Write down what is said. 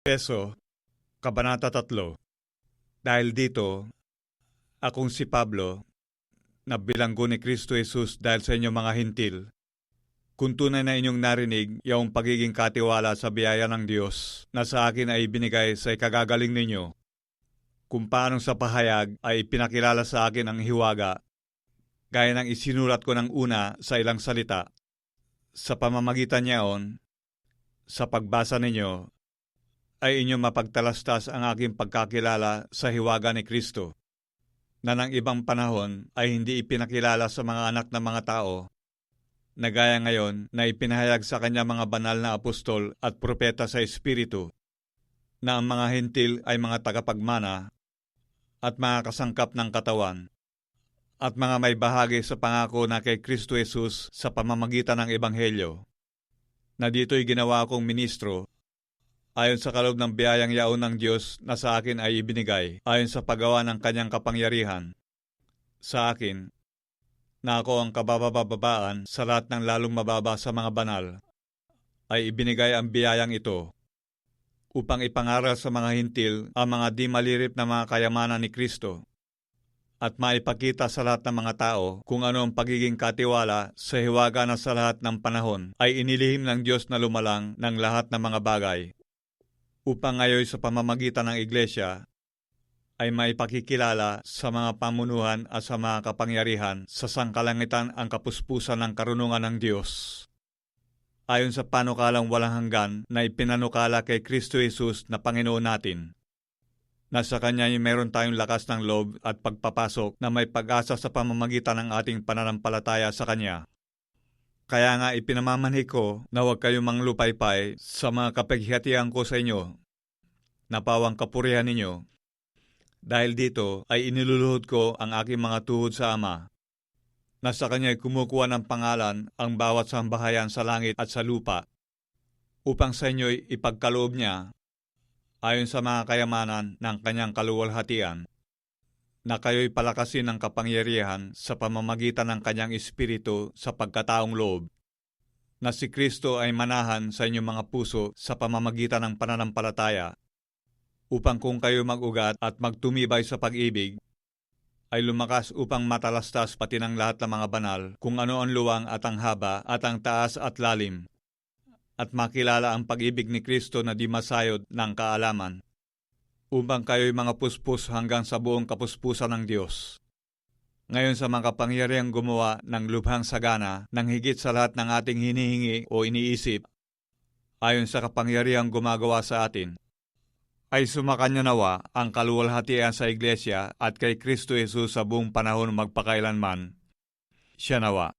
Peso, Kabanata 3. Dahil dito, akong si Pablo, na bilanggo ni Kristo Jesus dahil sa inyong mga hintil, kung tunay na inyong narinig yung pagiging katiwala sa biyaya ng Diyos na sa akin ay binigay sa ikagagaling ninyo, kung paanong sa pahayag ay pinakilala sa akin ang hiwaga, gaya ng isinulat ko ng una sa ilang salita, sa pamamagitan niyaon, sa pagbasa ninyo, ay inyong mapagtalastas ang aking pagkakilala sa hiwaga ni Kristo, na ng ibang panahon ay hindi ipinakilala sa mga anak ng mga tao, na gaya ngayon na ipinahayag sa kanya mga banal na apostol at propeta sa Espiritu, na ang mga hentil ay mga tagapagmana at mga kasangkap ng katawan, at mga may bahagi sa pangako na kay Kristo Jesus sa pamamagitan ng Ebanghelyo, na dito'y ginawa kong ministro, ayon sa kaloob ng biyayang yaon ng Diyos na sa akin ay ibinigay, ayon sa paggawa ng kanyang kapangyarihan. Sa akin, na ako ang kababababaan sa lahat ng lalong mababa sa mga banal, ay ibinigay ang biyayang ito, upang ipangaral sa mga hintil ang mga di malirip na mga kayamanan ni Kristo, at maipakita sa lahat ng mga tao kung ano ang pagiging katiwala sa hiwaga na sa lahat ng panahon ay inilihim ng Diyos na lumalang ng lahat ng mga bagay, upang ngayon sa pamamagitan ng Iglesia ay maipakikilala sa mga pamunuhan at sa mga kapangyarihan sa sangkalangitan ang kapuspusan ng karunungan ng Diyos, ayon sa panukalang walang hanggan na ipinanukala kay Kristo Jesus na Panginoon natin, na sa Kanya ay meron tayong lakas ng loob at pagpapasok na may pag-asa sa pamamagitan ng ating pananampalataya sa Kanya. Kaya nga ipinamamanhik ko na huwag kayong manglupaypay sa mga kapighatian ko sa inyo, na pawang kapurihan ninyo. Dahil dito ay iniluluhod ko ang aking mga tuhod sa Ama, na sa Kanya ay kumukuha ng pangalan ang bawat sambahayan sa langit at sa lupa, upang sa inyo'y ipagkaloob niya, ayon sa mga kayamanan ng Kanyang kaluwalhatian, na kayo'y palakasin ng kapangyarihan sa pamamagitan ng Kanyang Espiritu sa pagkataong loob, na si Kristo ay manahan sa inyong mga puso sa pamamagitan ng pananampalataya, upang kung kayo mag-ugat at magtumibay sa pag-ibig, ay lumakas upang matalastas pati ng lahat ng mga banal kung ano ang luwang at ang haba at ang taas at lalim, at makilala ang pag-ibig ni Kristo na di masayod ng kaalaman, upang kayo'y mga puspos hanggang sa buong kapuspusan ng Diyos. Ngayon sa mga kapangyarihang gumawa ng lubhang sagana ng higit sa lahat ng ating hinihingi o iniisip, ayon sa kapangyarihang gumagawa sa atin, ay sumakanya nawa ang kaluwalhatian sa Iglesia at kay Kristo Jesus sa buong panahon magpakailanman. Siya nawa.